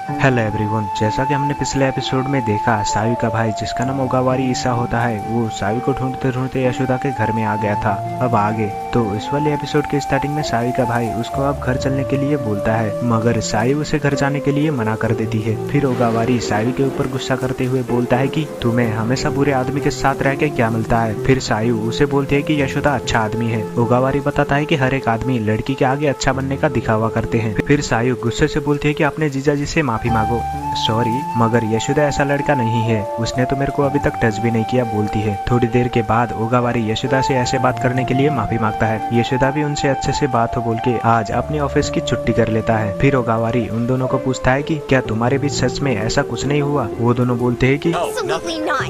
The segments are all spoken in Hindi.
हेलो एवरीवन, जैसा कि हमने पिछले एपिसोड में देखा, सावी का भाई जिसका नाम ओगावारी ईसा होता है वो सावी को ढूंढते ढूंढते यशोदा के घर में आ गया था। अब आगे तो इस वाले एपिसोड के स्टार्टिंग में सावी का भाई उसको अब घर चलने के लिए बोलता है, मगर सावी उसे घर जाने के लिए मना कर देती है। फिर ओगावारी सावी के ऊपर गुस्सा करते हुए बोलता है कि तुम्हें हमेशा बुरे आदमी के साथ रह के क्या मिलता है। फिर सावी उसे बोलती है कि यशोदा अच्छा आदमी है। ओगावारी बताता है कि हर एक आदमी लड़की के आगे अच्छा बनने का दिखावा करते हैं। फिर सावी गुस्से से बोलती है कि अपने जीजा जी से माफी मांगो। सॉरी, मगर यशोदा ऐसा लड़का नहीं है, उसने तो मेरे को अभी तक टच भी नहीं किया, बोलती है। थोड़ी देर के बाद ओगावारी यशोदा से ऐसे बात करने के लिए माफी मांगता है। यशोदा भी उनसे अच्छे से बात हो बोल के आज अपने ऑफिस की छुट्टी कर लेता है। फिर ओगावारी उन दोनों को पूछता है कि क्या तुम्हारे बीच सच में ऐसा कुछ नहीं हुआ। वो दोनों बोलते हैं कि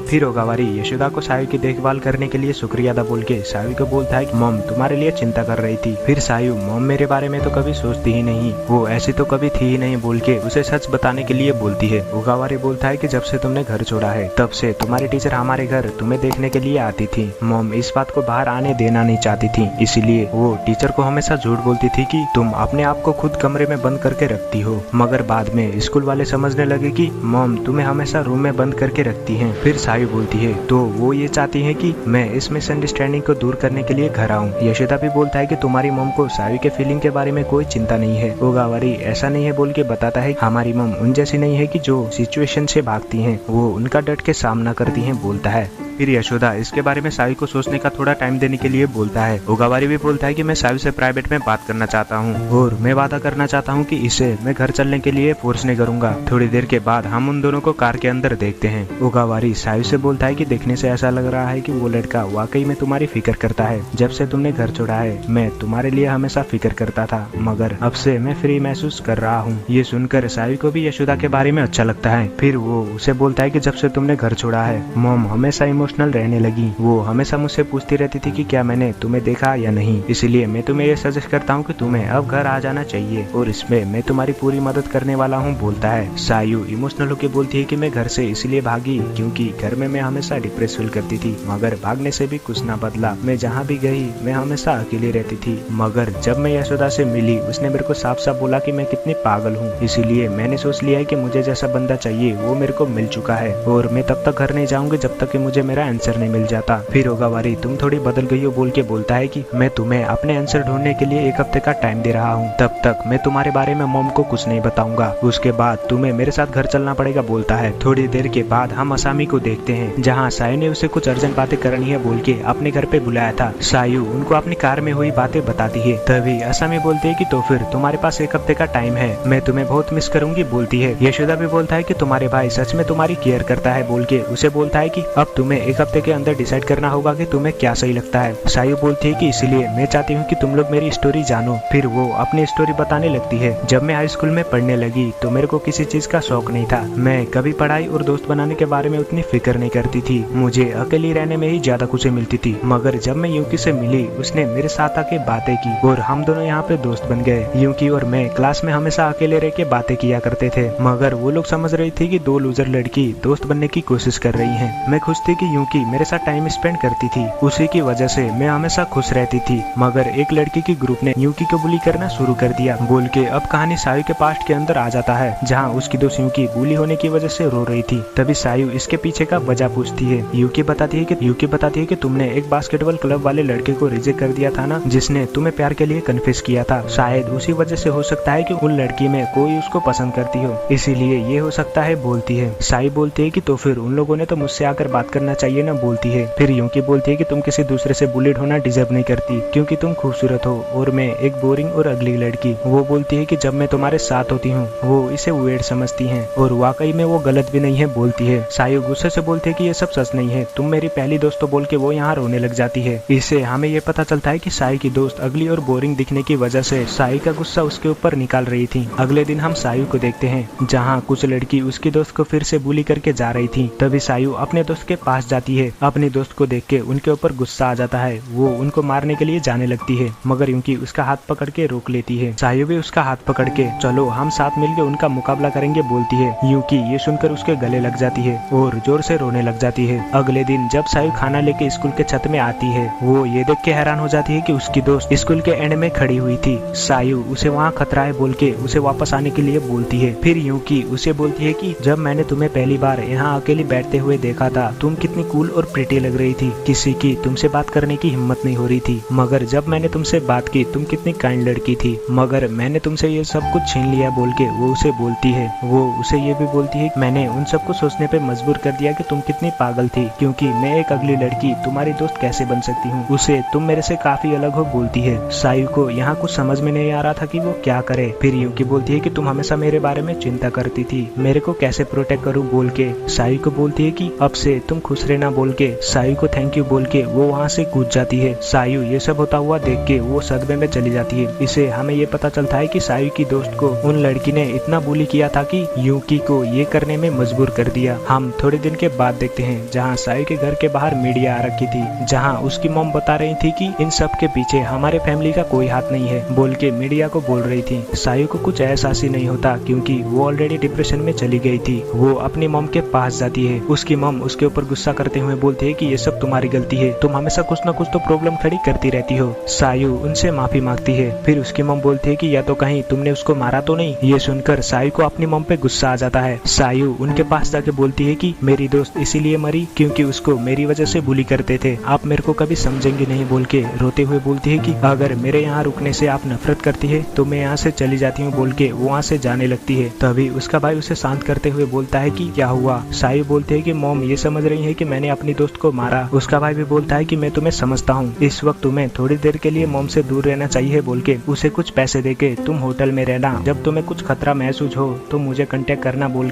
फिर ओगावारी यशोदा को सावी की देखभाल करने के लिए शुक्रिया अदा बोल के सावी को बोलता है कि मॉम तुम्हारे लिए चिंता कर रही थी। फिर सायु मॉम मेरे बारे में तो कभी सोचती ही नहीं, वो ऐसी तो कभी थी ही नहीं, बोल के उसे सच बताने के लिए बोलती है। ओगावारी बोलता है कि जब से तुमने घर छोड़ा है तब से तुम्हारी टीचर हमारे घर तुम्हें देखने के लिए आती थी। मॉम इस बात को बाहर आने देना नहीं चाहती थी, इसलिए वो टीचर को हमेशा झूठ बोलती थी कि तुम अपने आप को खुद कमरे में बंद करके रखती हो। मगर बाद में स्कूल वाले समझने लगे कि मॉम तुम्हें हमेशा रूम में बंद करके रखती हैं। फिर सायु बोलती है तो वो ये चाहती है कि मैं इस मिसअंडरस्टैंडिंग को दूर करने के लिए घर आऊँ। यशोदा भी बोलता है कि तुम्हारी मॉम को सायु के फीलिंग के बारे में कोई चिंता नहीं है। ओगावारी ऐसा नहीं है बोल के बताता है हमारी मॉम उन जैसी नहीं है कि जो सिचुएशन से भागती हैं, वो उनका डट के सामना करती हैं, बोलता है। फिर यशोदा इसके बारे में सावी को सोचने का थोड़ा टाइम देने के लिए बोलता है। ओगावारी भी बोलता है कि मैं सावी से प्राइवेट में बात करना चाहता हूँ और मैं वादा करना चाहता हूँ कि इसे मैं घर चलने के लिए फोर्स नहीं करूंगा। थोड़ी देर के बाद हम उन दोनों को कार के अंदर देखते हैं। ओगावारी सावी से बोलता है कि देखने से ऐसा लग रहा है कि वो लड़का वाकई में तुम्हारी फिक्र करता है। जब से तुमने घर छोड़ा है मैं तुम्हारे लिए हमेशा फिक्र करता था, मगर अब से मैं फ्री महसूस कर रहा हूँ। ये सुनकर सावी को भी यशोदा के बारे में अच्छा लगता है। फिर वो उसे बोलता है कि जब से तुमने घर छोड़ा है मॉम हमेशा इमोशनल रहने लगी। वो हमेशा मुझसे पूछती रहती थी कि क्या मैंने तुम्हें देखा या नहीं, इसलिए मैं तुम्हें ये सजेस्ट करता हूँ कि तुम्हें अब घर आ जाना चाहिए और इसमें मैं तुम्हारी पूरी मदद करने वाला हूँ, बोलता है। सायु इमोशनल होकर बोलती है कि मैं घर से इसलिए भागी क्योंकि घर में मैं हमेशा डिप्रेस फील करती थी, मगर भागने से भी कुछ ना बदला। मैं जहाँ भी गई मैं हमेशा अकेली रहती थी, मगर जब मैं यशोदा से मिली उसने मेरे को साफ साफ बोला कि मैं कितनी पागल हूँ, इसीलिए मैंने सोच लिया है कि मुझे जैसा बंदा चाहिए वो मेरे को मिल चुका है और मैं तब तक घर नहीं जाऊंगी जब तक कि मुझे मेरा आंसर नहीं मिल जाता। फिर ओगावारी तुम थोड़ी बदल गई हो बोल के बोलता है कि मैं तुम्हें अपने आंसर ढूंढने के लिए 1 हफ्ते का टाइम दे रहा हूँ, तब तक मैं तुम्हारे बारे में मॉम को कुछ नहीं बताऊंगा, उसके बाद तुम्हें मेरे साथ घर चलना पड़ेगा, बोलता है। थोड़ी देर के बाद हम असामी को देखते हैं जहाँ सायु ने उसे कुछ अर्जेंट बातें करनी है बोल के अपने घर पे बुलाया था। सायु उनको अपनी कार में हुई बातें बताती है, तभी असामी बोलती है कि तो फिर तुम्हारे पास 1 हफ्ते का टाइम है, मैं तुम्हें बहुत मिस करूंगी, बोलती है। यशोदा भी बोलता है कि तुम्हारे भाई सच में तुम्हारी केयर करता है बोल के उसे बोलता है कि अब तुम्हें 1 हफ्ते के अंदर डिसाइड करना होगा कि तुम्हें क्या सही लगता है। सायु बोलती है कि इसलिए मैं चाहती हूँ कि तुम लोग मेरी स्टोरी जानो। फिर वो अपनी स्टोरी बताने लगती है। जब मैं हाई स्कूल में पढ़ने लगी तो मेरे को किसी चीज का शौक नहीं था, मैं कभी पढ़ाई और दोस्त बनाने के बारे में उतनी फिक्र नहीं करती थी, मुझे अकेली रहने में ही ज्यादा खुशी मिलती थी। मगर जब मैं यूकी से मिली उसने मेरे साथ आके बातें की और हम दोनों यहाँ पे दोस्त बन गए। यूकी और मैं क्लास में हमेशा अकेले रह के बातें किया करते थे, मगर वो लोग समझ रही थी कि 2 लूजर लड़की दोस्त बनने की कोशिश कर रही है। मैं खुश थी कि यूकी मेरे साथ टाइम स्पेंड करती थी, उसी की वजह से मैं हमेशा खुश रहती थी, मगर एक लड़की की ग्रुप ने यूकी को बुली करना शुरू कर दिया, बोल के अब कहानी सायु के पास्ट के अंदर आ जाता है जहाँ उसकी दोस्त यूकी बुली होने की वजह से रो रही थी। तभी सायु इसके पीछे का वजह पूछती है। यूकी बताती है कि तुमने एक बास्केटबॉल क्लब वाले लड़के को रिजेक्ट कर दिया था ना, जिसने तुम्हें प्यार के लिए कन्फेस किया था, शायद उसी वजह से हो सकता है कि उन लड़की में कोई उसको पसंद करती हो, इसीलिए ये हो सकता है, बोलती है। सायु बोलती है कि तो फिर उन लोगों ने तो मुझसे आकर बात करना चाहिए ना, बोलती है। फिर यूकी बोलती है कि तुम किसी दूसरे से बुलेट होना डिजर्व नहीं करती क्योंकि तुम खूबसूरत हो और मैं एक बोरिंग और अगली लड़की। वो बोलती है कि जब मैं तुम्हारे साथ होती हूँ वो इसे वेड समझती हैं और वाकई में वो गलत भी नहीं है, बोलती है। सायु गुस्से से बोलती है कि ये सब सच नहीं है, तुम मेरी पहली दोस्त तो बोल के वो यहाँ रोने लग जाती है। इससे हमें ये पता चलता है कि सायु की दोस्त अगली और बोरिंग दिखने की वजह से सायु का गुस्सा उसके ऊपर निकाल रही थी। अगले दिन हम सायु को देखते हैं जहाँ कुछ लड़की उसकी दोस्त को फिर से बुली करके जा रही थी। तभी सायु अपने दोस्त के पास जाती है। अपनी दोस्त को देख के उनके ऊपर गुस्सा आ जाता है, वो उनको मारने के लिए जाने लगती है, मगर यूकी उसका हाथ पकड़ के रोक लेती है। सायु भी उसका हाथ पकड़ के चलो हम साथ मिलकर उनका मुकाबला करेंगे बोलती है। यूकी ये सुनकर उसके गले लग जाती है और जोर से रोने लग जाती है। अगले दिन जब सायु खाना लेके स्कूल के छत में आती है, वो ये देख के हैरान हो जाती है कि उसकी दोस्त स्कूल के एंड में खड़ी हुई थी। सायु उसे वहाँ खतरा है बोल के उसे वापस आने के लिए बोलती है। फिर यूकी उसे बोलती है कि जब मैंने तुम्हें पहली बार यहाँ अकेली बैठते हुए देखा था, तुम कितनी कूल और प्रिटी लग रही थी, किसी की तुमसे बात करने की हिम्मत नहीं हो रही थी, मगर जब मैंने तुमसे बात की तुम कितनी काइंड लड़की थी, मगर मैंने तुमसे ये सब कुछ छीन लिया बोल के वो उसे बोलती है। वो उसे ये भी बोलती है मैंने उन सबको सोचने पे मजबूर कर दिया कि तुम कितनी पागल थी, क्योंकि मैं एक अगली लड़की तुम्हारी दोस्त कैसे बन सकती हूँ, उसे तुम मेरे से काफी अलग हो बोलती है। सायु को यहाँ कुछ समझ में नहीं आ रहा था कि वो क्या करे। फिर यूकी बोलती है कि तुम हमेशा मेरे बारे में चिंता करती थी, मेरे को कैसे प्रोटेक्ट करूँ बोल के सायु को बोलती है कि अब से तुम खुश रहना बोल के सायु को थैंक यू बोल के वो वहाँ से कूद जाती है। सायु ये सब होता हुआ देख के वो सदमे में चली जाती है। इसे हमें ये पता चलता है कि सायु की दोस्त को उन लड़की ने इतना बुली किया था कि यूकी को ये करने में मजबूर कर दिया। हम थोड़े दिन के बाद देखते हैं जहाँ सायु के घर के बाहर मीडिया आ रखी थी, जहाँ उसकी मॉम बता रही थी कि इन सब के पीछे हमारे फैमिली का कोई हाथ नहीं है बोल के मीडिया को बोल रही थी। सायु को कुछ एहसास ही नहीं होता क्योंकि वो ऑलरेडी डिप्रेशन में चली गई थी। वो अपनी मॉम के पास जाती है। उसकी मॉम उसके ऊपर गुस्सा करते हुए बोलती है कि ये सब तुम्हारी गलती है, तुम हमेशा कुछ न कुछ तो प्रॉब्लम खड़ी करती रहती हो। सायु उनसे माफी मांगती है। फिर उसकी मॉम बोलती है कि या तो कहीं तुमने उसको मारा तो नहीं। ये सुनकर सायु को अपनी मॉम पे गुस्सा आ जाता है। सायु उनके पास जाके बोलती है कि मेरी दोस्त इसीलिए मरी क्योंकि उसको मेरी वजह से बुली करते थे, आप मेरे को कभी समझेंगे नहीं बोल के रोते हुए बोलती है कि अगर मेरे यहाँ रुकने से आप नफरत करती है तो मैं यहाँ से चली जाती हूँ बोल के वो वहाँ से जाने लगती है। तभी उसका भाई उसे शांत करते हुए बोलता है कि क्या हुआ। सायु बोलती है कि मॉम ये समझ रही है कि मैंने अपनी दोस्त को मारा। उसका भाई भी बोलता है कि मैं तुम्हें समझता हूँ, इस वक्त तुम्हें थोड़ी देर के लिए मॉम से दूर रहना चाहिए बोल के उसे कुछ पैसे देके तुम होटल में रहना, जब तुम्हें कुछ खतरा महसूस हो तो मुझे कांटेक्ट करना बोल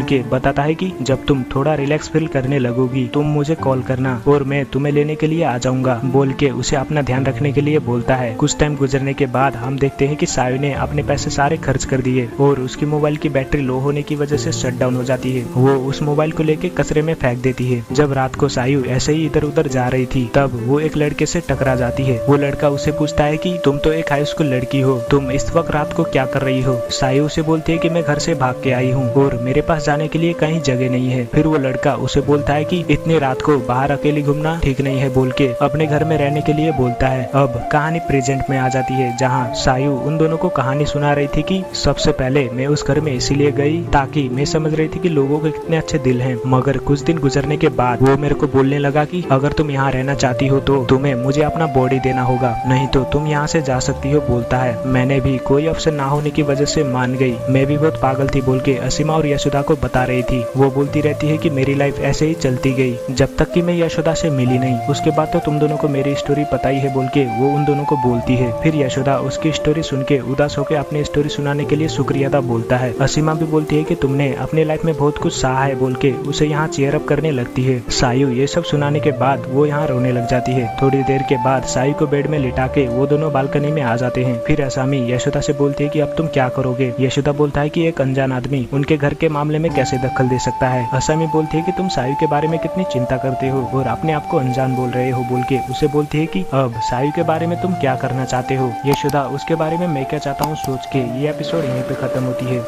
के बताता है कि जब तुम थोड़ा रिलैक्स फील करने लगोगी तुम मुझे कॉल करना और मैं तुम्हें लेने के लिए आ जाऊंगा बोल के उसे अपना ध्यान रखने के लिए बोलता है। कुछ टाइम गुजरने के बाद हम देखते हैं कि सायु ने अपने पैसे सारे खर्च कर दिए और उसकी मोबाइल की बैटरी लो होने की वजह से शट डाउन हो जाती है। वो उस मोबाइल को लेके कचरे में फेंक देती है। जब रात को सायु ऐसे ही इधर उधर जा रही थी तब वो एक लड़के से टकरा जाती है। वो लड़का उसे पूछता है कि तुम तो एक हाई स्कूल लड़की हो, तुम इस वक्त रात को क्या कर रही हो। सायु उसे बोलती है कि मैं घर से भाग के आई हूँ और मेरे पास जाने के लिए कहीं जगह नहीं है। फिर वो लड़का उसे बोलता है कि इतनी रात को बाहर अकेली घूमना ठीक नहीं है बोल के अपने घर में रहने के लिए बोलता है। अब कहानी प्रेजेंट में आ जाती है जहाँ सायु उन दोनों को कहानी सुना रही थी कि सबसे पहले मैं उस घर में इसीलिए गई ताकि मैं समझ रही थी कि लोगों के कितने अच्छे दिल हैं, मगर कुछ दिन गुजरने के बाद वो मेरे को बोलने लगा कि अगर तुम यहाँ रहना चाहती हो तो तुम्हें मुझे अपना बॉडी देना होगा, नहीं तो तुम यहाँ से जा सकती हो बोलता है। मैंने भी कोई ऑप्शन ना होने की वजह से मान गई, मैं भी बहुत पागल थी बोल के असीमा और यशोदा को बता रही थी। वो बोलती रहती है कि मेरी लाइफ ऐसे ही चलती गई जब तक कि मैं यशोदा से मिली नहीं, उसके बाद तो तुम दोनों को मेरी स्टोरी पता ही है बोल के वो उन दोनों को बोलती है। फिर यशोदा उसकी स्टोरी सुन के उदास होकर अपनी स्टोरी सुनाने के लिए शुक्रिया अदा बोलता है। असीमा भी बोलती है कि तुमने अपनी लाइफ में बहुत कुछ सहा है बोल के उसे यहाँ चीयर अप करने लगती है। सायु ये सब सुनाने के बाद वो यहाँ रोने लग जाती है। थोड़ी देर के बाद सायु को बेड में लिटा के वो दोनों बालकनी में आ जाते हैं। फिर असामी यशोदा से बोलती है कि अब तुम क्या करोगे। यशोदा बोलता है कि एक अनजान आदमी उनके घर के मामले में कैसे दखल दे सकता है। असामी बोलती है कि तुम सायु के बारे में कितनी चिंता करते हो और अपने आप को अनजान बोल रहे हो बोल के उसे बोलती है कि अब सायु के बारे में तुम क्या करना चाहते हो। यशोदा उसके बारे में मैं क्या चाहता हूँ सोच के ये एपिसोड यहीं पे खत्म होती है।